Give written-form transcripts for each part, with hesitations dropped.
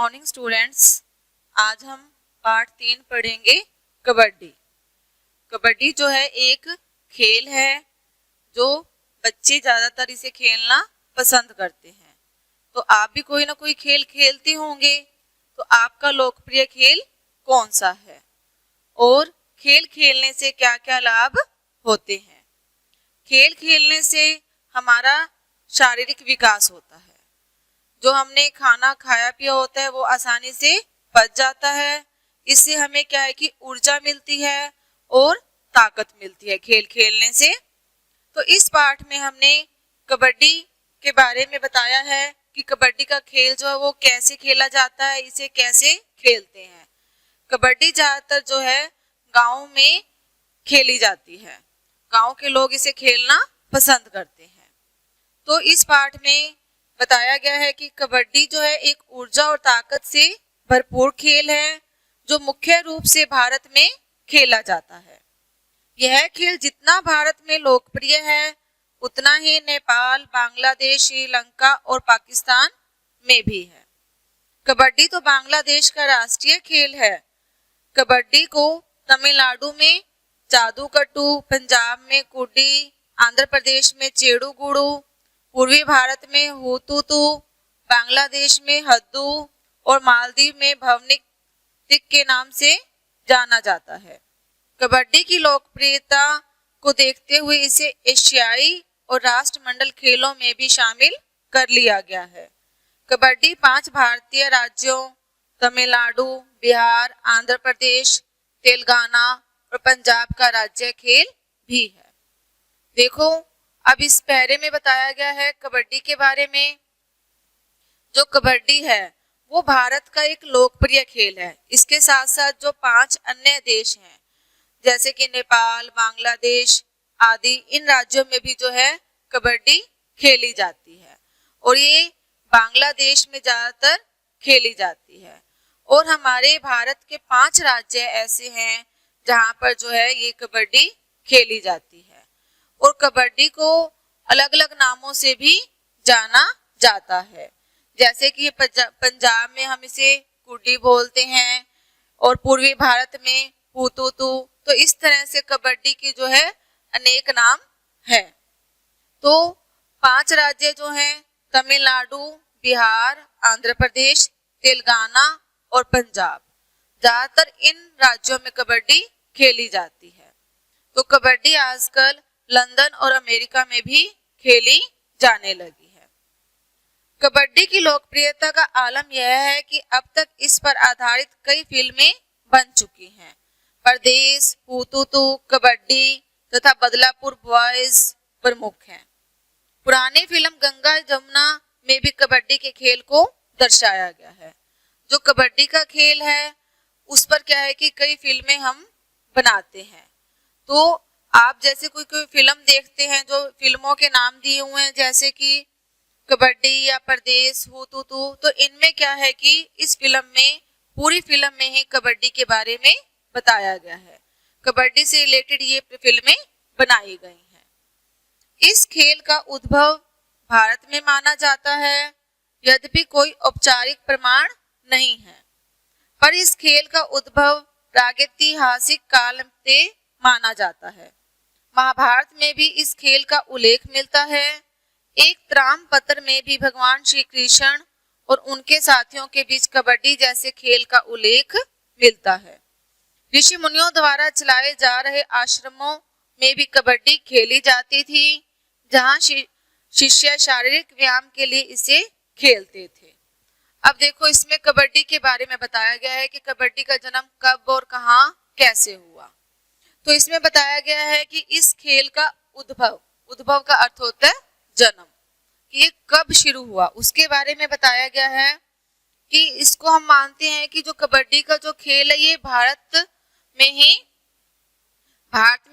Morning students. आज हम part 3 पढ़ेंगे कबड्डी। कबड्डी जो है एक खेल है जो बच्चे ज़्यादातर इसे खेलना पसंद करते हैं। तो आप भी कोई ना कोई खेल खेलते होंगे, तो आपका लोकप्रिय खेल कौन सा है और खेल खेलने से क्या क्या लाभ होते हैं। खेल खेलने से हमारा शारीरिक विकास होता है। जो हमने खाना खाया पिया होता है वो आसानी से पच जाता है। इससे हमें क्या है कि ऊर्जा मिलती है और ताकत मिलती है खेल खेलने से। तो इस पाठ में हमने कबड्डी के बारे में बताया है कि कबड्डी का खेल जो है वो कैसे खेला जाता है, इसे कैसे खेलते हैं। कबड्डी ज़्यादातर जो है गाँव में खेली जाती है। गाँव के लोग इसे खेलना पसंद करते हैं। तो इस पाठ में बताया गया है कि कबड्डी जो है एक ऊर्जा और ताकत से भरपूर खेल है जो मुख्य रूप से भारत में खेला जाता है। यह खेल जितना भारत में लोकप्रिय है उतना ही नेपाल, बांग्लादेश, श्रीलंका और पाकिस्तान में भी है। कबड्डी तो बांग्लादेश का राष्ट्रीय खेल है। कबड्डी को तमिलनाडु में जादूकट्टू, पंजाब में कुड्डी, आंध्र प्रदेश में चेड़ू गुड़ू, पूर्वी भारत में हुतुतु, बांग्लादेश में हद्दू और मालदीव में भवनिक के नाम से जाना जाता है। कबड्डी की लोकप्रियता को देखते हुए इसे एशियाई और राष्ट्रमंडल खेलों में भी शामिल कर लिया गया है। कबड्डी 5 भारतीय राज्यों तमिलनाडु, बिहार, आंध्र प्रदेश, तेलंगाना और पंजाब का राज्य खेल भी है। देखो, अब इस पैरे में बताया गया है कबड्डी के बारे में। जो कबड्डी है वो भारत का एक लोकप्रिय खेल है। इसके साथ साथ जो 5 अन्य देश हैं जैसे कि नेपाल, बांग्लादेश आदि, इन राज्यों में भी जो है कबड्डी खेली जाती है और ये बांग्लादेश में ज़्यादातर खेली जाती है। और हमारे भारत के 5 राज्य ऐसे हैं जहाँ पर जो है ये कबड्डी खेली जाती है। और कबड्डी को अलग अलग नामों से भी जाना जाता है, जैसे कि पंजाब में हम इसे कुड्डी बोलते हैं और पूर्वी भारत में हुतुतु। तो इस तरह से कबड्डी की जो है अनेक नाम है। तो 5 राज्य जो हैं तमिलनाडु, बिहार, आंध्र प्रदेश, तेलंगाना और पंजाब, ज़्यादातर इन राज्यों में कबड्डी खेली जाती है। तो कबड्डी आजकल लंदन और अमेरिका में भी खेली जाने लगी है। कबड्डी की लोकप्रियता का आलम यह है कि अब तक इस पर आधारित कई फिल्में बन चुकी हैं। परदेश, हुतुतु, कबड्डी तथा बदलापुर बॉयज प्रमुख हैं। पुरानी फिल्म गंगा जमुना में भी कबड्डी के खेल को दर्शाया गया है। जो कबड्डी का खेल है उस पर क्या है कि कई फिल्में हम बनाते हैं। तो आप जैसे कोई फिल्म देखते हैं, जो फिल्मों के नाम दिए हुए हैं जैसे कि कबड्डी या परदेश, हुतुतु, तो इनमें क्या है कि इस फिल्म में पूरी फिल्म में ही कबड्डी के बारे में बताया गया है। कबड्डी से रिलेटेड ये फिल्में बनाई गई हैं। इस खेल का उद्भव भारत में माना जाता है, यद्यपि कोई औपचारिक प्रमाण नहीं है, पर इस खेल का उद्भव प्रागैतिहासिक काल से माना जाता है। महाभारत में भी इस खेल का उल्लेख मिलता है। एक त्राम पत्र में भी भगवान श्री कृष्ण और उनके साथियों के बीच कबड्डी जैसे खेल का उल्लेख मिलता है। ऋषि मुनियों द्वारा चलाए जा रहे आश्रमों में भी कबड्डी खेली जाती थी, जहां शिष्य शारीरिक व्यायाम के लिए इसे खेलते थे। अब देखो, इसमें कबड्डी के बारे में बताया गया है कि कबड्डी का जन्म कब और कहां कैसे हुआ। तो इसमें बताया गया है कि इस खेल का उद्भव का अर्थ होता है जन्म, कि ये कब शुरू हुआ उसके बारे में बताया गया है। कि इसको हम मानते हैं कि जो कबड्डी का जो खेल है ये भारत में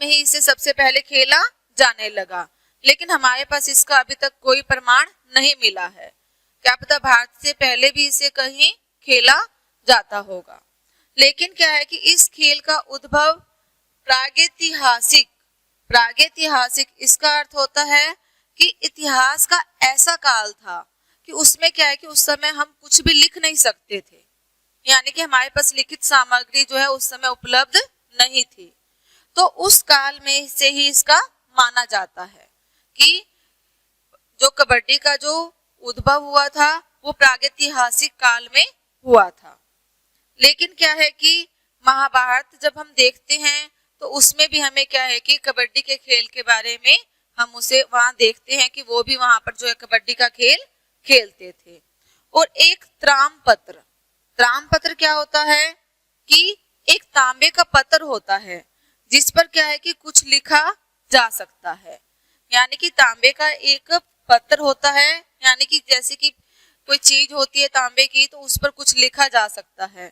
ही इसे सबसे पहले खेला जाने लगा, लेकिन हमारे पास इसका अभी तक कोई प्रमाण नहीं मिला है। क्या पता भारत से पहले भी इसे कहीं खेला जाता होगा। लेकिन क्या है कि इस खेल का उद्भव प्रागैतिहासिक इसका अर्थ होता है कि इतिहास का ऐसा काल था कि उसमें क्या है कि उस समय हम कुछ भी लिख नहीं सकते थे, यानी कि हमारे पास लिखित सामग्री जो है उस समय उपलब्ध नहीं थी। तो उस काल में से ही इसका माना जाता है कि जो कबड्डी का जो उद्भव हुआ था वो प्रागैतिहासिक काल में हुआ था। लेकिन क्या है कि महाभारत जब हम देखते हैं तो उसमें भी हमें क्या है कि कबड्डी के खेल के बारे में हम उसे वहां देखते हैं कि वो भी वहां पर जो है कबड्डी का खेल खेलते थे। और एक त्राम पत्र क्या होता है कि एक तांबे का पत्र होता है जिस पर क्या है कि कुछ लिखा जा सकता है, यानी कि तांबे का एक पत्र होता है, यानी कि जैसे कि कोई चीज होती है तांबे की तो उस पर कुछ लिखा जा सकता है।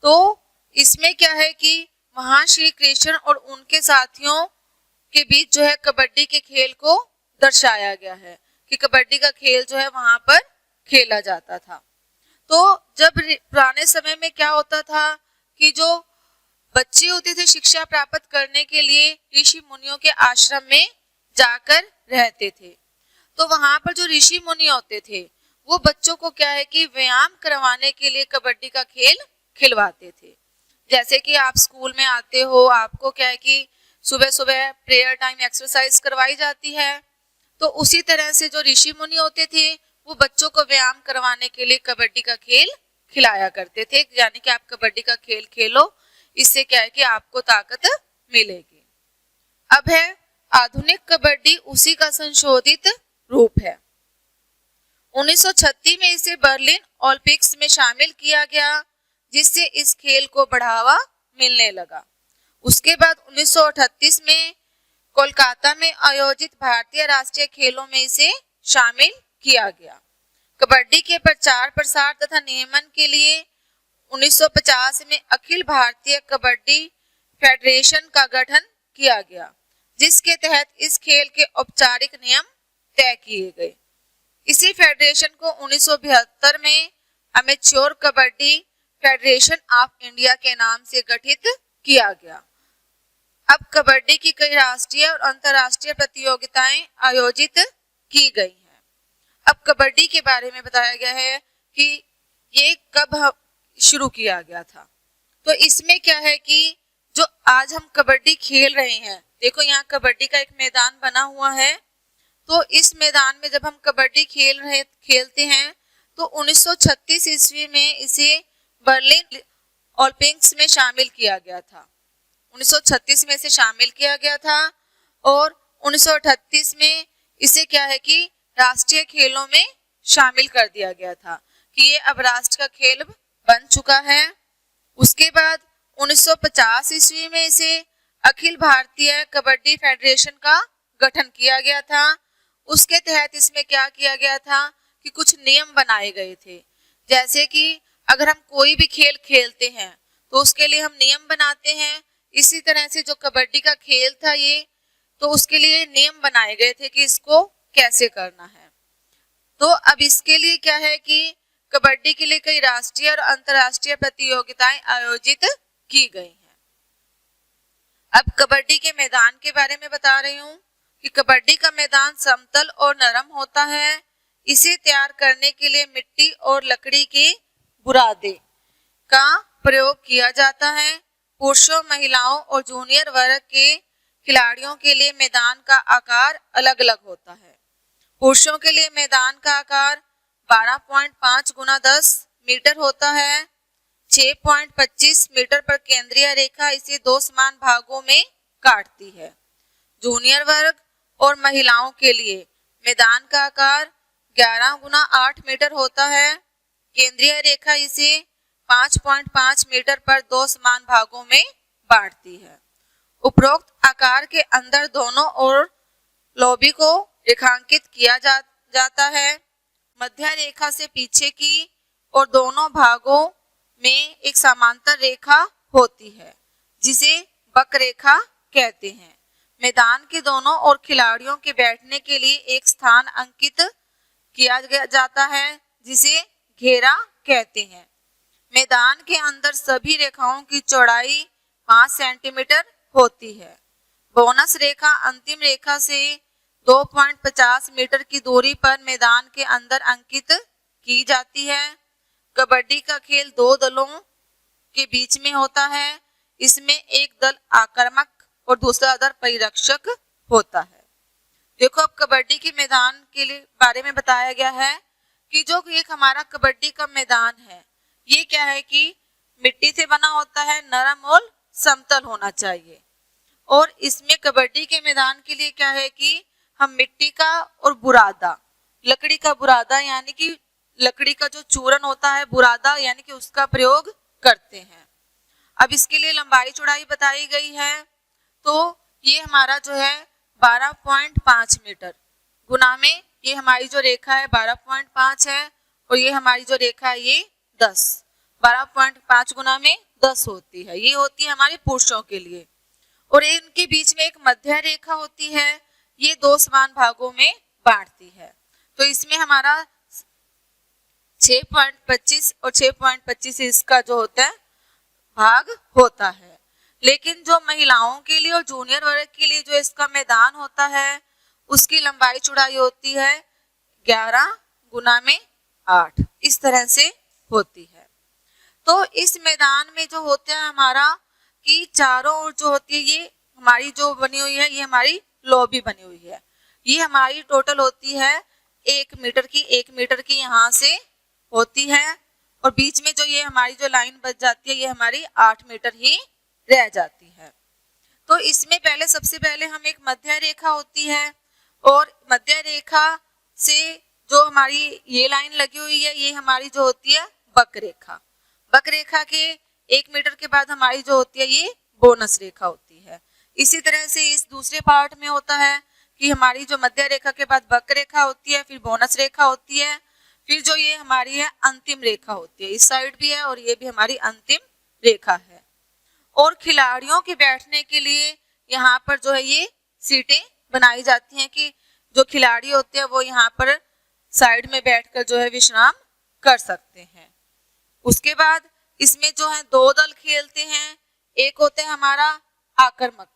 तो इसमें क्या है कि महान श्री कृष्ण और उनके साथियों के बीच जो है कबड्डी के खेल को दर्शाया गया है कि कबड्डी का खेल जो है वहां पर खेला जाता था। तो जब पुराने समय में क्या होता था कि जो बच्चे होते थे शिक्षा प्राप्त करने के लिए ऋषि मुनियों के आश्रम में जाकर रहते थे, तो वहां पर जो ऋषि मुनि होते थे वो बच्चों को क्या है कि व्यायाम करवाने के लिए कबड्डी का खेल खिलवाते थे। जैसे कि आप स्कूल में आते हो, आपको क्या है कि सुबह सुबह प्रेयर टाइम एक्सरसाइज करवाई जाती है, तो उसी तरह से जो ऋषि मुनि होते थे वो बच्चों को व्यायाम करवाने के लिए कबड्डी का खेल खिलाया करते थे, यानी कि आप कबड्डी का खेल खेलो, इससे क्या है कि आपको ताकत मिलेगी। अब है आधुनिक कबड्डी, उसी का संशोधित रूप है। 1936 में इसे बर्लिन ओलंपिक्स में शामिल किया गया जिससे इस खेल को बढ़ावा मिलने लगा। उसके बाद 1938 में कोलकाता में आयोजित भारतीय राष्ट्रीय खेलों में इसे शामिल किया गया। कबड्डी के प्रचार प्रसार तथा नियमन के लिए 1950 में अखिल भारतीय कबड्डी फेडरेशन का गठन किया गया, जिसके तहत इस खेल के औपचारिक नियम तय किए गए। इसी फेडरेशन को 1972 में amateur kabaddi federation of India के नाम से गठित किया गया। अब कबड्डी की कई राष्ट्रीय और अंतर्राष्ट्रीय प्रतियोगिताएं आयोजित की गई हैं। अब कबड्डी के बारे में बताया गया है कि ये कब शुरू किया गया था। तो इसमें क्या है कि जो आज हम कबड्डी खेल रहे हैं, देखो यहाँ कबड्डी का एक मैदान बना हुआ है, तो इस मैदान में जब हम कबड्डी खेलते हैं तो 1936 ईस्वी में इसे बर्लिन ओलंपिक्स में शामिल किया गया था। 1936 में इसे शामिल किया गया था और 1938 में इसे क्या है कि राष्ट्रीय खेलों में शामिल कर दिया गया था कि ये अब राष्ट्र का खेल बन चुका है। उसके बाद 1950 ईस्वी में इसे अखिल भारतीय कबड्डी फेडरेशन का गठन किया गया था। उसके तहत इसमें क्या किया गया था कि कुछ नियम बनाए गए थे, जैसे कि अगर हम कोई भी खेल खेलते हैं तो उसके लिए हम नियम बनाते हैं। इसी तरह से जो कबड्डी का खेल था ये, तो उसके लिए नियम बनाए गए थे कि इसको कैसे करना है। तो अब इसके लिए क्या है कि कबड्डी के लिए कई राष्ट्रीय और अंतर्राष्ट्रीय प्रतियोगिताएं आयोजित की गई हैं। अब कबड्डी के मैदान के बारे में बता रही हूँ कि कबड्डी का मैदान समतल और नरम होता है। इसे तैयार करने के लिए मिट्टी और लकड़ी के बुरादे का प्रयोग किया जाता है। पुरुषों, महिलाओं और जूनियर वर्ग के खिलाड़ियों के लिए मैदान का आकार अलग अलग होता है। पुरुषों के लिए मैदान का आकार 12.5 गुना 10 मीटर होता है। 6.25 मीटर पर केंद्रीय रेखा इसे दो समान भागों में काटती है। जूनियर वर्ग और महिलाओं के लिए मैदान का आकार 11 गुना 8 मीटर होता है। केंद्रीय रेखा इसे 5.5 मीटर पर दो समान भागों में बांटती है। उपरोक्त आकार के अंदर दोनों ओर लॉबी को रेखांकित किया जाता है। मध्य रेखा से पीछे की और दोनों भागों में एक समांतर रेखा होती है जिसे वक्ररेखा कहते हैं। मैदान के दोनों ओर खिलाड़ियों के बैठने के लिए एक स्थान अंकित किया जाता है जिसे घेरा कहते हैं। मैदान के अंदर सभी रेखाओं की चौड़ाई 5 सेंटीमीटर होती है। बोनस रेखा अंतिम रेखा से 2.50 मीटर की दूरी पर मैदान के अंदर अंकित की जाती है। कबड्डी का खेल दो दलों के बीच में होता है। इसमें एक दल आक्रामक और दूसरा दल परिरक्षक होता है। देखो अब कबड्डी के मैदान के लिए बारे में बताया गया है कि जो एक हमारा कबड्डी का मैदान है ये क्या है कि मिट्टी से बना होता है, नरम और समतल होना चाहिए। और इसमें कबड्डी के मैदान के लिए क्या है कि हम मिट्टी का और बुरादा, लकड़ी का बुरादा यानी कि लकड़ी का जो चूरन होता है बुरादा यानी कि उसका प्रयोग करते हैं। अब इसके लिए लंबाई चौड़ाई बताई गई है। तो ये हमारा जो है 12.5 मीटर गुना में ये हमारी जो रेखा है 12.5 है और ये हमारी जो रेखा है ये 10, 12.5 गुना में 10 होती है। ये होती है हमारे पुरुषों के लिए। और इनके बीच में एक मध्य रेखा होती है, ये दो समान भागों में बांटती है। तो इसमें हमारा 6.25 और 6.25 इसका जो होता है भाग होता है। लेकिन जो महिलाओं के लिए और जूनियर वर्ग के लिए जो इसका मैदान होता है उसकी लंबाई चौड़ाई होती है 11 गुना में 8, इस तरह से होती है। तो इस मैदान में जो होता है हमारा कि चारों ओर जो होती है ये हमारी जो बनी हुई है ये हमारी लॉबी बनी हुई है। ये हमारी टोटल होती है 1 मीटर की यहाँ से होती है और बीच में जो ये हमारी जो लाइन बच जाती है ये हमारी 8 मीटर ही रह जाती है। तो इसमें पहले सबसे पहले हम एक मध्य रेखा होती है और मध्य रेखा से जो हमारी ये लाइन लगी हुई है ये हमारी जो होती है वक्र रेखा। वक्र रेखा के 1 मीटर के बाद हमारी जो होती है ये बोनस रेखा होती है। इसी तरह से इस दूसरे पार्ट में होता है कि हमारी जो मध्य रेखा के बाद वक्र रेखा होती है, फिर बोनस रेखा होती है, फिर जो ये हमारी है अंतिम रेखा होती है। इस साइड भी है और ये भी हमारी अंतिम रेखा है। और खिलाड़ियों के बैठने के लिए यहाँ पर जो है ये सीटें बनाई जाती हैं कि जो खिलाड़ी होते हैं वो यहाँ पर साइड में बैठकर जो है विश्राम कर सकते हैं। उसके बाद इसमें जो है दो दल खेलते हैं। एक होता है हमारा आक्रामक,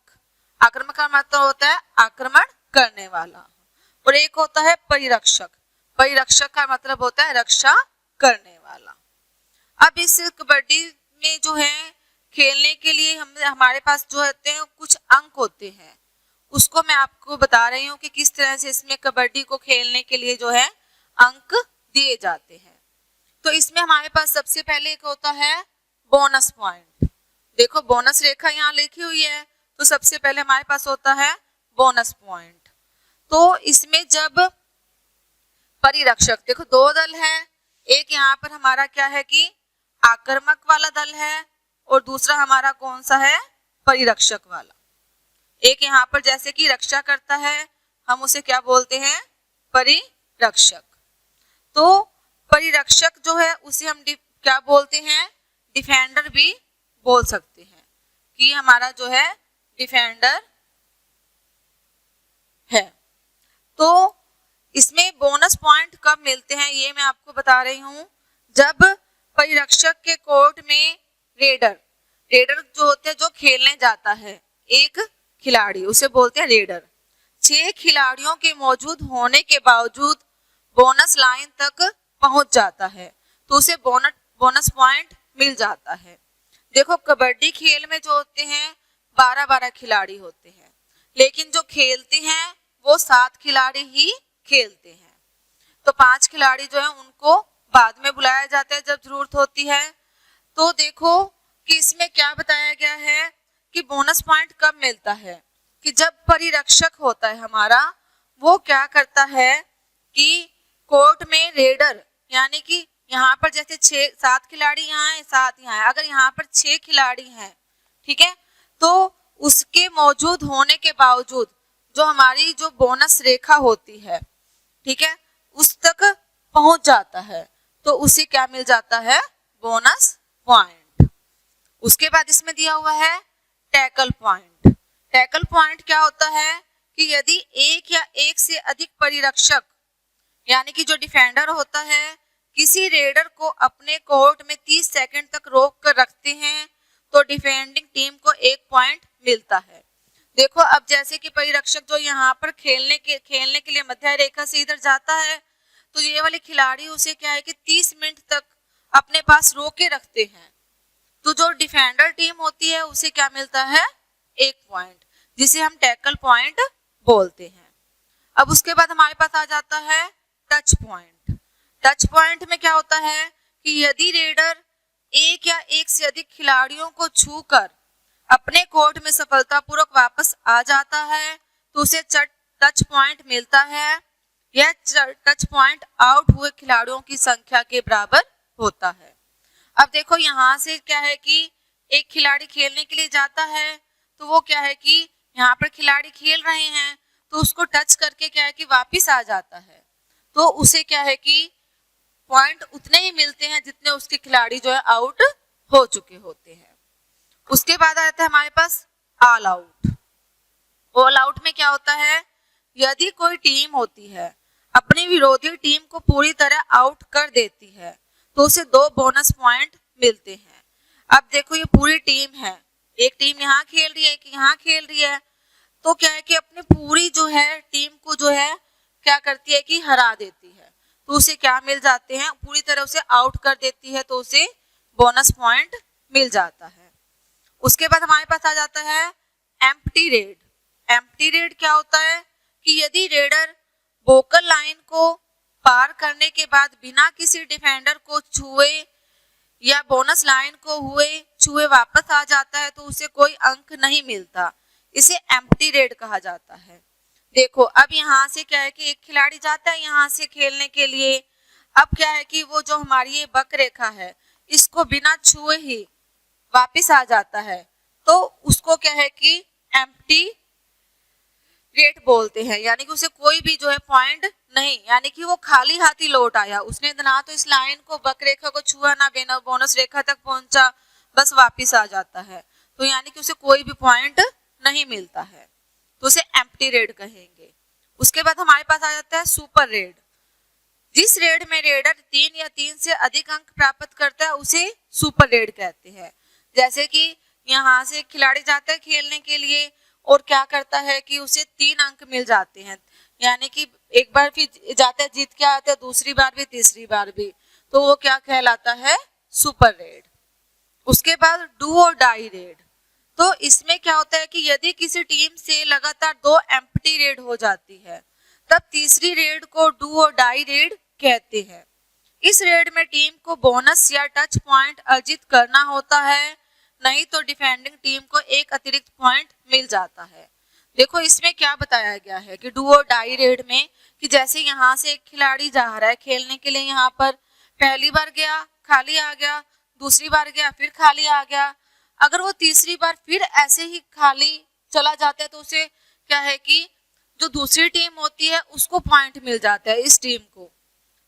आक्रामक का मतलब होता है आक्रमण करने वाला, और एक होता है परिरक्षक, परिरक्षक का मतलब होता है रक्षा करने वाला। अब इस कबड्डी में जो है खेलने के लिए हमारे पास जो होते हैं कुछ अंक होते हैं, उसको मैं आपको बता रही हूँ कि किस तरह से इसमें कबड्डी को खेलने के लिए जो है अंक दिए जाते हैं। तो इसमें हमारे पास सबसे पहले एक होता है बोनस पॉइंट। देखो बोनस रेखा यहाँ लिखी हुई है, तो सबसे पहले हमारे पास होता है बोनस पॉइंट। तो इसमें जब परिरक्षक, देखो दो दल है, एक यहाँ पर हमारा क्या है कि आक्रामक वाला दल है और दूसरा हमारा कौन सा है परिरक्षक वाला। एक यहाँ पर जैसे कि रक्षा करता है, हम उसे क्या बोलते हैं परिरक्षक। तो परिरक्षक जो है उसे हम क्या बोलते हैं डिफेंडर भी बोल सकते हैं कि हमारा जो है डिफेंडर है। तो इसमें बोनस पॉइंट कब मिलते हैं ये मैं आपको बता रही हूँ। जब परिरक्षक के कोर्ट में रेडर, रेडर जो होते हैं जो खेलने जाता है एक खिलाड़ी, उसे बोलते हैं रेडर, 6 खिलाड़ियों के मौजूद होने के बावजूद बोनस लाइन तक पहुंच जाता है तो उसे बोनस पॉइंट मिल जाता है। देखो कबड्डी खेल में जो होते हैं 12-12 खिलाड़ी होते हैं, लेकिन जो खेलते हैं वो 7 खिलाड़ी ही खेलते हैं। तो 5 खिलाड़ी जो है उनको बाद में बुलाया जाता है जब जरूरत होती है। तो देखो कि इसमें क्या बताया गया है कि बोनस पॉइंट कब मिलता है कि जब परिरक्षक होता है हमारा, वो क्या करता है कि कोर्ट में रेडर यानी कि यहाँ पर जैसे 7 खिलाड़ी यहाँ है, 7 यहाँ है, अगर यहाँ पर 6 खिलाड़ी हैं, ठीक है, तो उसके मौजूद होने के बावजूद जो हमारी जो बोनस रेखा होती है, ठीक है, उस तक पहुंच जाता है तो उसे क्या मिल जाता है बोनस पॉइंट। उसके बाद इसमें दिया हुआ है टैकल पॉइंट। टैकल पॉइंट क्या होता है कि यदि एक या एक से अधिक परिरक्षक यानी कि जो डिफेंडर होता है किसी रेडर को अपने कोर्ट में 30 सेकंड तक रोक कर रखते हैं तो डिफेंडिंग टीम को 1 पॉइंट मिलता है। देखो अब जैसे कि परिरक्षक जो यहाँ पर खेलने के लिए मध्य रेखा से इधर जाता है, तो ये वाले खिलाड़ी उसे क्या है कि 30 मिनट तक अपने पास रोक के रखते हैं। तो जो डिफेंडर टीम होती है उसे क्या मिलता है, 1 पॉइंट, जिसे हम टैकल पॉइंट बोलते हैं। अब उसके बाद हमारे पास आ जाता है टच पॉइंट। टच पॉइंट में क्या होता है कि यदि रेडर एक या एक से अधिक खिलाड़ियों को छूकर अपने कोर्ट में सफलतापूर्वक वापस आ जाता है तो उसे टच पॉइंट मिलता है। यह टच पॉइंट आउट हुए खिलाड़ियों की संख्या के बराबर होता है। अब देखो यहाँ से क्या है कि एक खिलाड़ी खेलने के लिए जाता है, तो वो क्या है कि यहाँ पर खिलाड़ी खेल रहे हैं तो उसको टच करके क्या है कि वापिस आ जाता है, तो उसे क्या है कि पॉइंट उतने ही मिलते हैं जितने उसके खिलाड़ी जो है आउट हो चुके होते हैं। उसके बाद आता है हमारे पास ऑल आउट। ऑल आउट में क्या होता है, यदि कोई टीम होती है अपनी विरोधी टीम को पूरी तरह आउट कर देती है तो उसे 2 बोनस पॉइंट मिलते हैं। अब देखो ये पूरी टीम है, एक टीम यहाँ खेल रही है, एक यहाँ खेल रही है, तो क्या है कि अपनी पूरी जो है टीम को जो है क्या करती है कि हरा देती है, तो उसे क्या मिल जाते हैं, पूरी तरह उसे आउट कर देती है तो उसे बोनस पॉइंट मिल जाता है। उसके बाद हमारे पास आ जाता है एम्प्टी रेड। एम्प्टी रेड क्या होता है कि यदि रेडर वोकल लाइन को पार करने के बाद बिना किसी डिफेंडर को छुए या बोनस लाइन को छुए वापस आ जाता है तो उसे कोई अंक नहीं मिलता, इसे एम्प्टी रेड कहा जाता है। देखो अब यहाँ से क्या है कि एक खिलाड़ी जाता है यहाँ से खेलने के लिए, अब क्या है कि वो जो हमारी ये वक्र रेखा है इसको बिना छुए ही वापस आ जाता है, तो उसको क्या है कि एम्प्टी रेड बोलते हैं, यानी कि उसे कोई भी जो है पॉइंट नहीं, यानी कि वो खाली हाथी लौट आया, उसने ना तो इस लाइन को वक्र रेखा को छुआ ना बिना बोनस रेखा तक पहुंचा, बस वापस आ जाता है, तो यानी कि उसे कोई भी पॉइंट नहीं मिलता है, तो उसे एम्प्टी रेड कहेंगे। उसके बाद हमारे पास आ जाता है सुपर रेड। जिस रेड में रेडर 3 या 3 से अधिक अंक प्राप्त करता है उसे सुपर रेड कहते हैं। जैसे कि यहाँ से खिलाड़ी जाता है खेलने के लिए और क्या करता है कि उसे 3 अंक मिल जाते हैं, यानी कि एक बार फिर जाता है जीत के आता है, दूसरी बार भी तीसरी बार भी, तो वो क्या कहलाता है, सुपर रेड। उसके बाद डू और डाई रेड। तो इसमें क्या होता है कि यदि किसी टीम से लगातार 2 एम्प्टी रेड हो जाती है तब तीसरी रेड को डू और डाई रेड कहते हैं। इस रेड में टीम को बोनस या टच पॉइंट अर्जित करना होता है, नहीं तो डिफेंडिंग टीम को एक अतिरिक्त पॉइंट मिल जाता है। देखो इसमें क्या बताया गया है कि डू और डाई रेड में कि जैसे यहाँ से एक खिलाड़ी जा रहा है खेलने के लिए, यहाँ पर पहली बार गया खाली आ गया, दूसरी बार गया फिर खाली आ गया, अगर वो तीसरी बार फिर ऐसे ही खाली चला जाता है तो उसे क्या है कि जो दूसरी टीम होती है उसको पॉइंट मिल जाता है इस टीम को,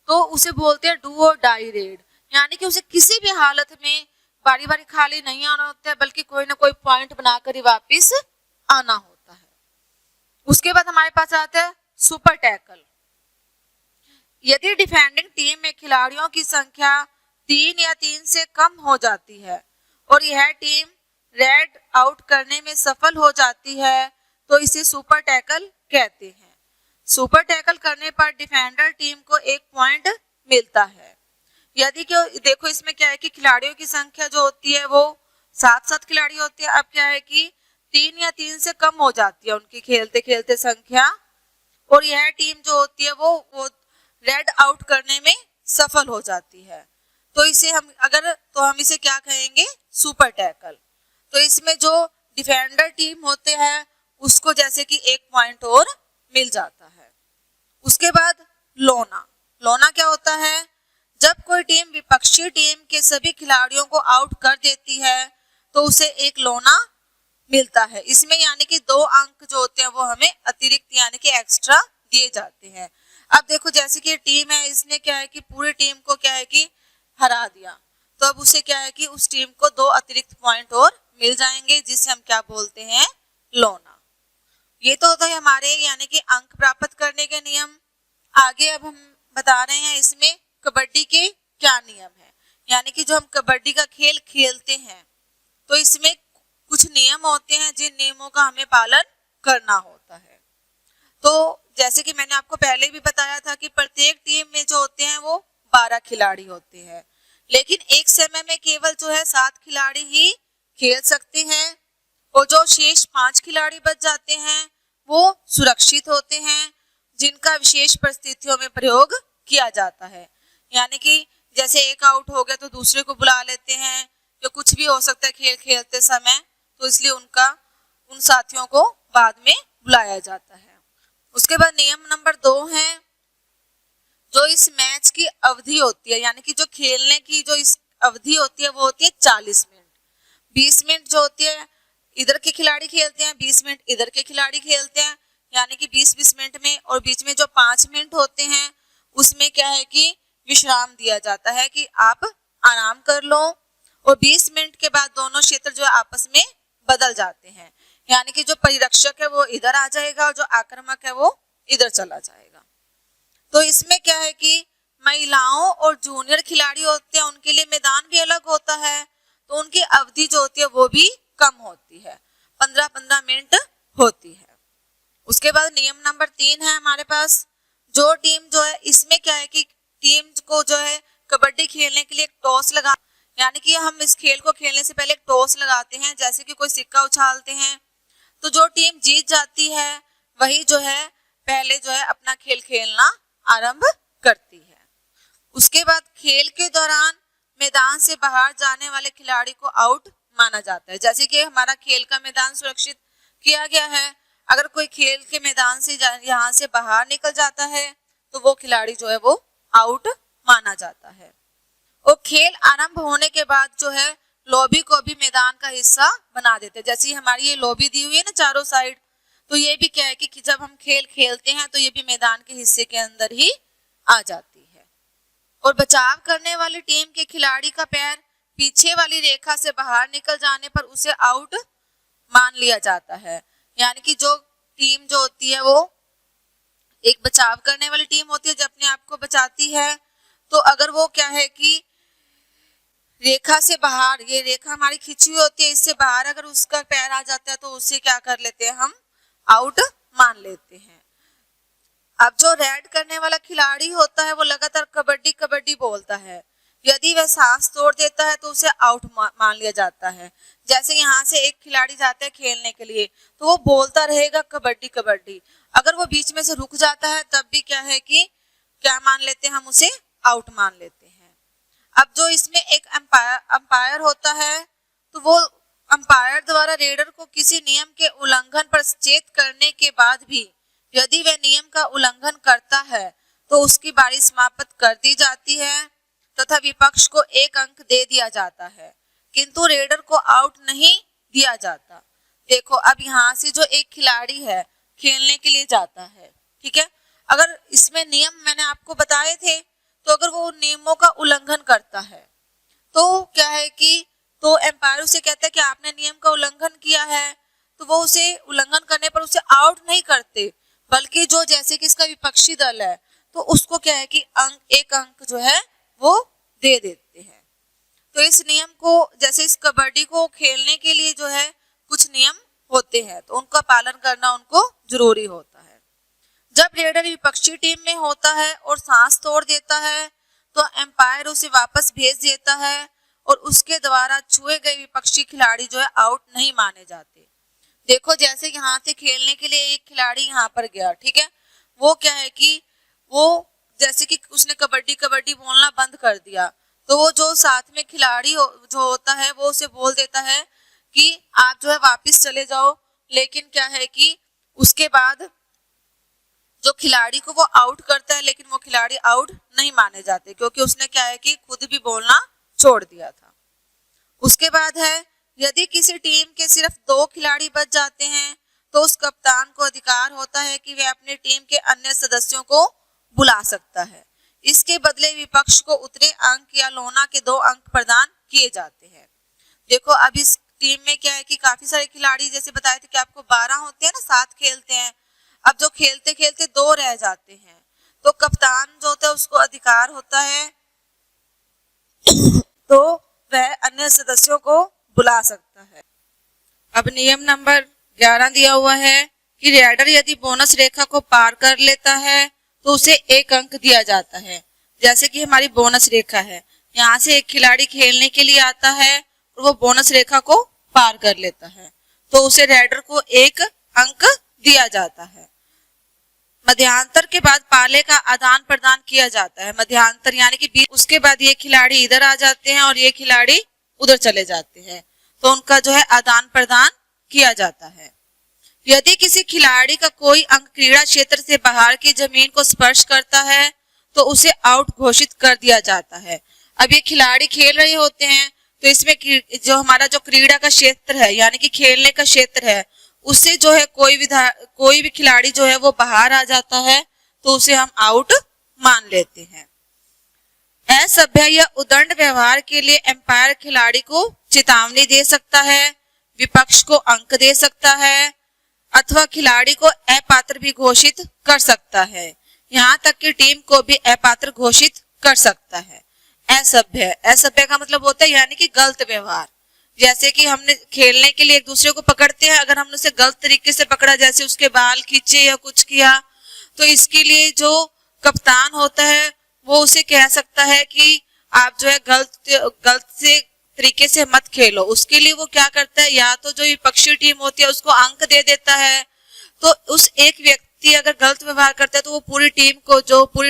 तो उसे बोलते हैं डू और डाई रेड, यानी कि उसे किसी भी हालत में बारी बारी खाली नहीं आना होता है बल्कि कोई ना कोई पॉइंट बनाकर ही वापिस आना होता है। उसके बाद हमारे पास आता है सुपर टैकल। यदि डिफेंडिंग टीम में खिलाड़ियों की संख्या 3 या 3 से कम हो जाती है और यह टीम रेड आउट करने में सफल हो जाती है तो इसे सुपर टैकल कहते हैं। सुपर टैकल करने पर डिफेंडर टीम को 1 पॉइंट मिलता है। यदि कि देखो इसमें क्या है कि खिलाड़ियों की संख्या जो होती है वो 7 खिलाड़ी होती है, अब क्या है कि 3 या 3 से कम हो जाती है उनकी खेलते खेलते संख्या, और यह टीम जो होती है वो रेड आउट करने में सफल हो जाती है, तो इसे हम इसे क्या कहेंगे, सुपर टैकल। तो इसमें जो डिफेंडर टीम होते हैं उसको जैसे कि 1 पॉइंट और मिल जाता है। उसके बाद लोना। लोना क्या होता है, जब कोई टीम विपक्षी टीम के सभी खिलाड़ियों को आउट कर देती है तो उसे 1 लोना मिलता है। इसमें यानी कि 2 अंक जो होते हैं वो हमें अतिरिक्त यानी कि एक्स्ट्रा दिए जाते हैं। अब देखो जैसे कि टीम है, इसने क्या है कि पूरी टीम को क्या है कि हरा दिया, तो अब उसे क्या है कि उस टीम को 2 अतिरिक्त पॉइंट और मिल जाएंगे, जिसे हम क्या बोलते हैं, लोना। ये तो होता है हमारे यानी कि अंक प्राप्त करने के नियम। आगे अब हम बता रहे हैं इसमें कबड्डी के क्या नियम है, यानी कि जो हम कबड्डी का खेल खेलते हैं तो इसमें कुछ नियम होते हैं जिन नियमों का हमें पालन करना होता है। तो जैसे कि मैंने आपको पहले भी बताया था कि प्रत्येक टीम में जो होते हैं वो 12 खिलाड़ी होते हैं, लेकिन एक समय में केवल जो है 7 खिलाड़ी ही खेल सकते हैं, और जो शेष 5 खिलाड़ी बच जाते हैं वो सुरक्षित होते हैं, जिनका विशेष परिस्थितियों में प्रयोग किया जाता है। यानी कि जैसे एक आउट हो गया तो दूसरे को बुला लेते हैं, या कुछ भी हो सकता है खेल खेलते समय, तो इसलिए उन साथियों को बाद में बुलाया जाता है। उसके बाद नियम नंबर 2 है, जो इस मैच की अवधि होती है, यानी कि जो खेलने की जो इस अवधि होती है वो होती है 40 मिनट। 20 मिनट जो होती है इधर के खिलाड़ी खेलते हैं, 20 मिनट इधर के खिलाड़ी खेलते हैं, यानी कि 20-20 मिनट में, और बीच में जो 5 मिनट होते हैं उसमें क्या है कि विश्राम दिया जाता है कि आप आराम कर लो, और 20 मिनट के बाद दोनों क्षेत्र जो आपस में बदल जाते हैं, यानी कि जो परिरक्षक है वो इधर आ जाएगा और जो आक्रामक है वो इधर चला जाएगा। तो इसमें क्या है कि महिलाओं और जूनियर खिलाड़ी होते हैं, उनके लिए मैदान भी अलग होता है, तो उनकी अवधि जो होती है वो भी कम होती है, 15-15 मिनट होती है। उसके बाद नियम नंबर 3 है हमारे पास, जो टीम जो है इसमें क्या है कि टीम को जो है कबड्डी खेलने के लिए एक टॉस लगा, यानी कि हम इस खेल को खेलने से पहले एक टॉस लगाते हैं, जैसे कि कोई सिक्का उछालते हैं, तो जो टीम जीत जाती है वही जो है पहले जो है अपना खेल खेलना आरंभ करती है। उसके बाद खेल के दौरान मैदान से बाहर जाने वाले खिलाड़ी को आउट माना जाता है। जैसे कि हमारा खेल का मैदान सुरक्षित किया गया है, अगर कोई खेल के मैदान से यहाँ से बाहर निकल जाता है तो वो खिलाड़ी जो है वो आउट माना जाता है। और खेल आरंभ होने के बाद जो है लॉबी को भी मैदान का हिस्सा बना देते हैं। जैसे हमारी ये लॉबी दी हुई है ना चारों साइड, तो ये भी क्या है कि जब हम खेल खेलते हैं तो ये भी मैदान के हिस्से के अंदर ही आ जाती है। और बचाव करने वाली टीम के खिलाड़ी का पैर पीछे वाली रेखा से बाहर निकल जाने पर उसे आउट मान लिया जाता है। यानी कि जो टीम जो होती है वो एक बचाव करने वाली टीम होती है, जो अपने आप को बचाती है, तो अगर वो क्या है कि रेखा से बाहर, ये रेखा हमारी खींची हुई होती है, इससे बाहर अगर उसका पैर आ जाता है तो उसे क्या कर लेते हैं, हम आउट मान लेते हैं। अब जो रेड करने वाला खिलाड़ी होता है वो लगातार कबड्डी कबड्डी बोलता है, यदि वह सांस तोड़ देता है तो उसे आउट मान लिया जाता है। जैसे यहाँ से एक खिलाड़ी जाता है खेलने के लिए तो वो बोलता रहेगा कबड्डी कबड्डी, अगर वो बीच में से रुक जाता है तब भी क्या है कि क्या मान लेते हैं, हम उसे आउट मान लेते हैं। अब जो इसमें एक अंपायर होता है, तो वो अंपायर द्वारा रेडर को किसी नियम के उल्लंघन पर सचेत करने के बाद भी यदि वह नियम का उल्लंघन करता है तो उसकी बारी समाप्त कर दी जाती है तथा विपक्ष को 1 अंक दे दिया जाता है, किंतु रेडर को आउट नहीं दिया जाता। देखो अब यहाँ से जो एक खिलाड़ी है खेलने के लिए जाता है, ठीक है, अगर इसमें नियम मैंने आपको बताए थे, तो अगर वो नियमों का उल्लंघन करता है तो क्या है कि तो एम्पायर उसे कहता है कि आपने नियम का उल्लंघन किया है, तो वो उसे उल्लंघन करने पर उसे आउट नहीं करते, बल्कि जो जैसे कि इसका विपक्षी दल है तो उसको क्या है कि 1 अंक जो है वो दे देते हैं। तो इस नियम को, जैसे इस कबड्डी को खेलने के लिए जो है कुछ नियम होते हैं, तो उनका पालन करना उनको जरूरी होता है। जब रेडर विपक्षी टीम में होता है और सांस तोड़ देता है तो एम्पायर उसे वापस भेज देता है और उसके द्वारा छुए गए विपक्षी खिलाड़ी जो है आउट नहीं माने जाते। देखो जैसे यहाँ से खेलने के लिए एक खिलाड़ी यहाँ पर गया, ठीक है, वो क्या है कि वो जैसे कि उसने कबड्डी कबड्डी बोलना बंद कर दिया, तो वो जो साथ में खिलाड़ी जो होता है वो उसे बोल देता है कि आप जो है वापस चले जाओ, लेकिन क्या है कि उसके बाद जो खिलाड़ी को वो आउट करता है, लेकिन वो खिलाड़ी आउट नहीं माने जाते क्योंकि उसने क्या है कि खुद भी बोलना छोड़ दिया था। उसके बाद है, यदि किसी टीम के सिर्फ 2 खिलाड़ी बच जाते हैं तो उस कप्तान को अधिकार होता है कि वह अपनी टीम के अन्य सदस्यों को बुला सकता है। इसके बदले विपक्ष को उतरे अंक या लोना के 2 अंक प्रदान किए जाते हैं। देखो अब इस टीम में क्या है कि काफी सारे खिलाड़ी, जैसे बताए थे कि आपको 12 होते हैं ना, 7 खेलते हैं, अब जो खेलते खेलते 2 रह जाते हैं तो कप्तान जो होता है उसको अधिकार होता है तो वह अन्य सदस्यों को बुला सकता है। अब नियम नंबर 11 दिया हुआ है कि रेडर यदि बोनस रेखा को पार कर लेता है तो उसे 1 अंक दिया जाता है। जैसे कि हमारी बोनस रेखा है, यहाँ से एक खिलाड़ी खेलने के लिए आता है और वो बोनस रेखा को पार कर लेता है तो उसे रेडर को 1 अंक दिया जाता है। मध्यांतर के बाद पाले का आदान प्रदान किया जाता है। मध्यांतर यानी कि उसके बाद ये खिलाड़ी इधर आ जाते हैं और ये खिलाड़ी उधर चले जाते हैं तो उनका जो है आदान प्रदान किया जाता है। यदि किसी खिलाड़ी का कोई अंक क्रीड़ा क्षेत्र से बाहर की जमीन को स्पर्श करता है तो उसे आउट घोषित कर दिया जाता है। अब ये खिलाड़ी खेल रहे होते हैं तो इसमें जो हमारा जो क्रीड़ा का क्षेत्र है यानी कि खेलने का क्षेत्र है उससे जो है कोई भी खिलाड़ी जो है वो बाहर आ जाता है तो उसे हम आउट मान लेते हैं। असभ्य या उदंड व्यवहार के लिए एम्पायर खिलाड़ी को चेतावनी दे सकता है, विपक्ष को अंक दे सकता है अथवा खिलाड़ी को अपात्र भी घोषित कर सकता है। यहाँ तक कि टीम को भी अपात्र घोषित कर सकता है। असभ्य का मतलब होता है यानी कि गलत व्यवहार। जैसे कि हमने खेलने के लिए एक दूसरे को पकड़ते हैं, अगर हमने उसे गलत तरीके से पकड़ा, जैसे उसके बाल खींचे या कुछ किया, तो इसके लिए जो कप्तान होता है वो उसे कह सकता है कि आप जो है गलत से तरीके से मत खेलो। उसके लिए वो क्या करता है, या तो जो विपक्षी टीम होती है उसको अंक दे देता है। तो उस एक व्यक्ति अगर गलत व्यवहार करता है तो वो पूरी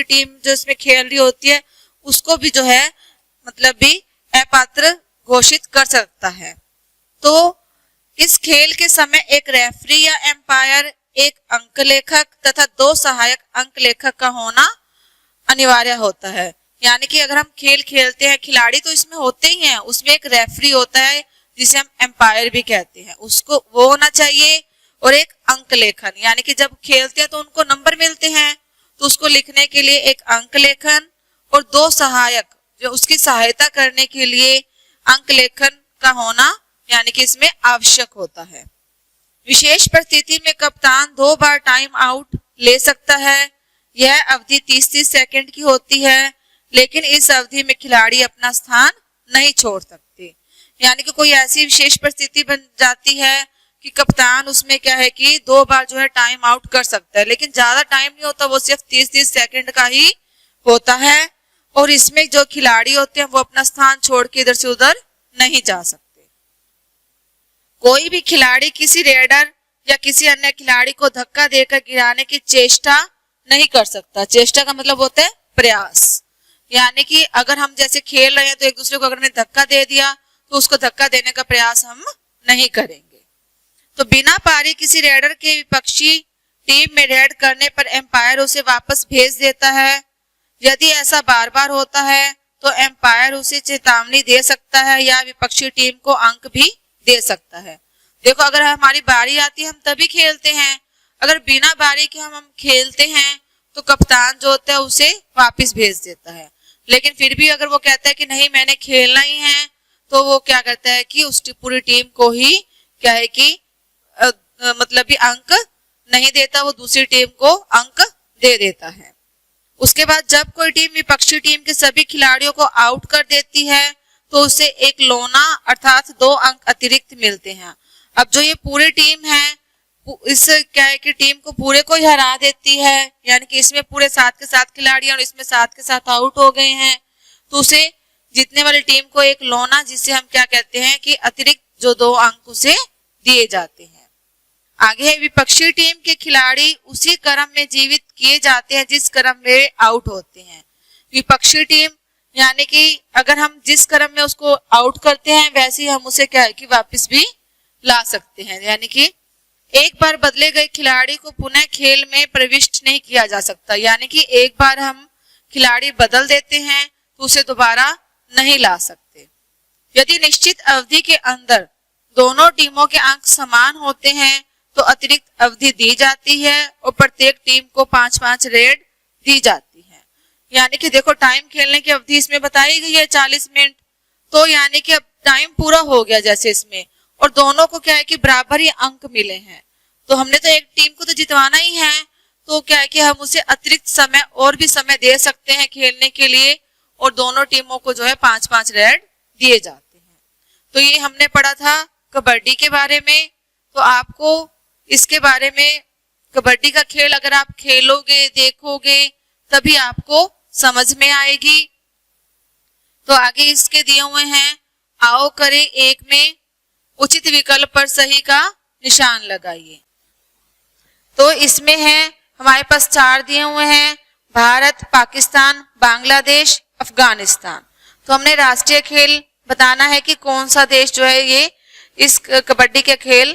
टीम जो इसमें खेल रही होती है उसको भी जो है मतलब भी अपात्र घोषित कर सकता है। तो इस खेल के समय एक रेफरी या एम्पायर, एक अंक लेखक तथा 2 सहायक अंक लेखक का होना अनिवार्य होता है। यानी कि अगर हम खेल खेलते हैं, खिलाड़ी तो इसमें होते ही हैं, उसमें एक रेफरी होता है जिसे हम एम्पायर भी कहते हैं, उसको वो होना चाहिए, और एक अंक लेखन यानी कि जब खेलते हैं तो उनको नंबर मिलते हैं तो उसको लिखने के लिए एक अंक लेखन और 2 सहायक जो उसकी सहायता करने के लिए अंक लेखन का होना यानी कि इसमें आवश्यक होता है। विशेष परिस्थिति में कप्तान 2 बार टाइम आउट ले सकता है। यह अवधि 30-30 सेकंड की होती है, लेकिन इस अवधि में खिलाड़ी अपना स्थान नहीं छोड़ सकते। यानी कि कोई ऐसी विशेष परिस्थिति बन जाती है कि कप्तान उसमें क्या है कि 2 बार जो है टाइम आउट कर सकता है, लेकिन ज्यादा टाइम नहीं होता, वो सिर्फ 30-30 सेकंड का ही होता है। और इसमें जो खिलाड़ी होते हैं वो अपना स्थान छोड़ के इधर से उधर नहीं जा सकते। कोई भी खिलाड़ी किसी रेडर या किसी अन्य खिलाड़ी को धक्का देकर गिराने की चेष्टा नहीं कर सकता। चेष्टा का मतलब होता है प्रयास। यानी कि अगर हम जैसे खेल रहे हैं तो एक दूसरे को अगर हमने धक्का दे दिया तो उसको धक्का देने का प्रयास हम नहीं करेंगे। तो बिना पारी किसी रेडर के विपक्षी टीम में रेड करने पर एम्पायर उसे वापस भेज देता है। यदि ऐसा बार बार होता है तो एम्पायर उसे चेतावनी दे सकता है या विपक्षी टीम को अंक भी दे सकता है। देखो, अगर हमारी बारी आती है हम तभी खेलते हैं, अगर बिना बारी के हम खेलते हैं तो कप्तान जो होता है उसे वापस भेज देता है। लेकिन फिर भी अगर वो कहता है कि नहीं मैंने खेलना ही है तो वो क्या करता है कि उस पूरी टीम को ही क्या है कि मतलब भी अंक नहीं देता, वो दूसरी टीम को अंक दे देता है। उसके बाद जब कोई टीम विपक्षी टीम के सभी खिलाड़ियों को आउट कर देती है तो उसे एक लोना अर्थात 2 अंक अतिरिक्त मिलते हैं। अब जो ये पूरी टीम है इस क्या है कि टीम को पूरे को ही हरा देती है, यानी कि इसमें पूरे 7 के 7 खिलाड़ी और इसमें 7 के 7 आउट हो गए हैं, तो उसे जीतने वाली टीम को एक लोना, जिसे हम क्या कहते हैं कि अतिरिक्त जो 2 अंक उसे दिए जाते हैं। आगे है विपक्षी टीम के खिलाड़ी उसी क्रम में जीवित किए जाते हैं जिस क्रम में आउट होते हैं। विपक्षी टीम यानी कि अगर हम जिस क्रम में उसको आउट करते हैं वैसे ही हम उसे क्या है कि वापस भी ला सकते हैं। यानी कि एक बार बदले गए खिलाड़ी को पुनः खेल में प्रविष्ट नहीं किया जा सकता। यानी कि एक बार हम खिलाड़ी बदल देते हैं तो उसे दोबारा नहीं ला सकते। यदि निश्चित अवधि के अंदर दोनों टीमों के अंक समान होते हैं तो अतिरिक्त अवधि दी जाती है और प्रत्येक टीम को 5-5 रेड दी जाती है। यानी कि देखो, टाइम खेलने की अवधि इसमें बताई गई है 40 मिनट, तो यानी कि अब टाइम पूरा हो गया जैसे इसमें, और दोनों को क्या है कि बराबर ही अंक मिले हैं, तो हमने तो एक टीम को तो जितवाना ही है, तो क्या है कि हम उसे अतिरिक्त समय और भी समय दे सकते हैं खेलने के लिए, और दोनों टीमों को जो है 5-5 रेड दिए जाते हैं। तो ये हमने पढ़ा था कबड्डी के बारे में, तो आपको इसके बारे में, कबड्डी का खेल अगर आप खेलोगे, देखोगे, तभी आपको समझ में आएगी। तो आगे इसके दिए हुए हैं, आओ करें एक में उचित विकल्प पर सही का निशान लगाइए। तो इसमें है हमारे पास 4 दिए हुए हैं, भारत, पाकिस्तान, बांग्लादेश, अफगानिस्तान। तो हमने राष्ट्रीय खेल बताना है कि कौन सा देश जो है ये इस कबड्डी के खेल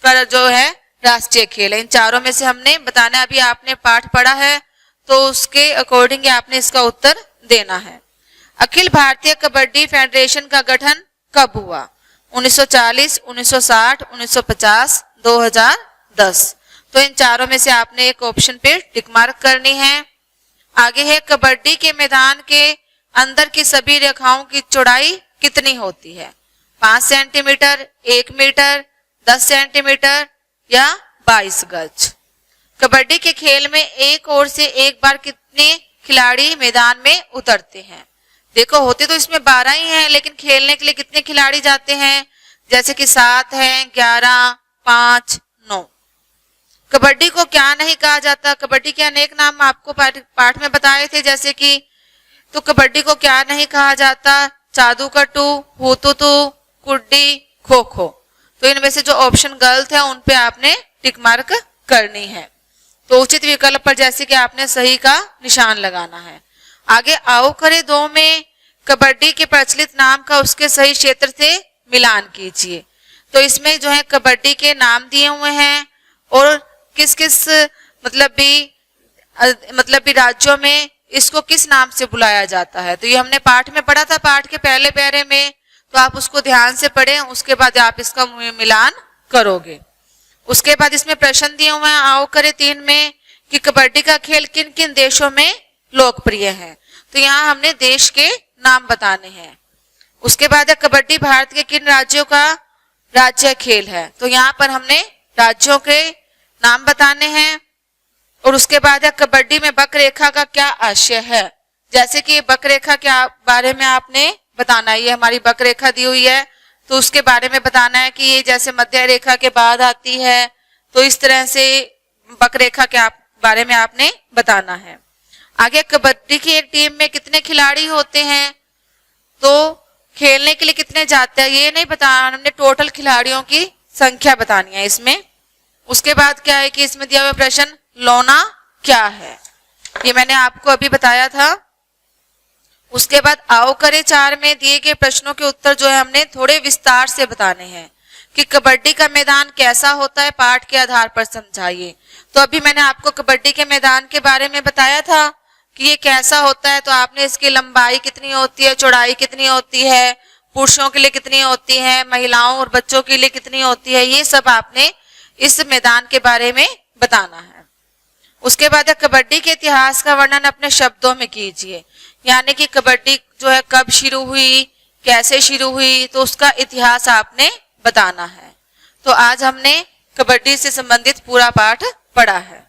का जो है राष्ट्रीय खेल है। इन चारों में से हमने बताना है। अभी आपने पाठ पढ़ा है तो उसके अकॉर्डिंग आपने इसका उत्तर देना है। अखिल भारतीय कबड्डी फेडरेशन का गठन कब हुआ? 1940, 1960, 1950, 2010। तो इन चारों में से आपने एक ऑप्शन पे टिक मार्क करनी है। आगे है, कबड्डी के मैदान के अंदर की सभी रेखाओं की चौड़ाई कितनी होती है? 5 सेंटीमीटर, 1 मीटर, 10 सेंटीमीटर या 22 गज। कबड्डी के खेल में एक ओर से एक बार कितने खिलाड़ी मैदान में उतरते हैं? देखो, होते तो इसमें 12 ही हैं, लेकिन खेलने के लिए कितने खिलाड़ी जाते हैं? जैसे कि 7 हैं, 11, 5, 9। कबड्डी को क्या नहीं कहा जाता? कबड्डी के अनेक नाम आपको पाठ में बताए थे, जैसे कि तो कबड्डी को क्या नहीं कहा जाता? जादूकट्टू, हुतुतु, कुड्डी, खो खो। तो इनमें से जो ऑप्शन गलत है उन पे आपने टिक मार्क करनी है। तो उचित विकल्प पर जैसे कि आपने सही का निशान लगाना है। आगे, आओ करें 2 में कबड्डी के प्रचलित नाम का उसके सही क्षेत्र से मिलान कीजिए। तो इसमें जो है कबड्डी के नाम दिए हुए हैं और किस किस मतलब भी राज्यों में इसको किस नाम से बुलाया जाता है। तो ये हमने पाठ में पढ़ा था, पाठ के पहले पैरे में, तो आप उसको ध्यान से पढ़ें, उसके बाद आप इसका मिलान करोगे। उसके बाद इसमें प्रश्न दिए हुए हैं, आओ करें 3 में कि कबड्डी का खेल किन किन देशों में लोकप्रिय है। तो यहाँ हमने देश के नाम बताने हैं। उसके बाद है, कबड्डी भारत के किन राज्यों का राज्य खेल है। तो यहाँ पर हमने राज्यों के नाम बताने हैं। और उसके बाद है, कबड्डी में वक्ररेखा का क्या आशय है। जैसे कि वक्ररेखा के बारे में आपने बताना है। ये हमारी वक्ररेखा दी हुई है, तो उसके बारे में बताना है कि ये जैसे मध्य रेखा के बाद आती है, तो इस तरह से वक्ररेखा के बारे में आपने बताना है। आगे, कबड्डी की एक टीम में कितने खिलाड़ी होते हैं? तो खेलने के लिए कितने जाते हैं ये नहीं बताना, हमने टोटल खिलाड़ियों की संख्या बतानी है इसमें। उसके बाद क्या है कि इसमें दिया हुआ प्रश्न, लौना क्या है, ये मैंने आपको अभी बताया था। उसके बाद आओ करें 4 में दिए गए प्रश्नों के उत्तर जो है हमने थोड़े विस्तार से बताने हैं कि कबड्डी का मैदान कैसा होता है, पाठ के आधार पर समझाइए। तो अभी मैंने आपको कबड्डी के मैदान के बारे में बताया था कि ये कैसा होता है। तो आपने इसकी लंबाई कितनी होती है, चौड़ाई कितनी होती है, पुरुषों के लिए कितनी होती है, महिलाओं और बच्चों के लिए कितनी होती है, ये सब आपने इस मैदान के बारे में बताना है। उसके बाद कबड्डी के इतिहास का वर्णन अपने शब्दों में कीजिए। यानी कि कबड्डी जो है कब शुरू हुई, कैसे शुरू हुई, तो उसका इतिहास आपने बताना है। तो आज हमने कबड्डी से संबंधित पूरा पाठ पढ़ा है।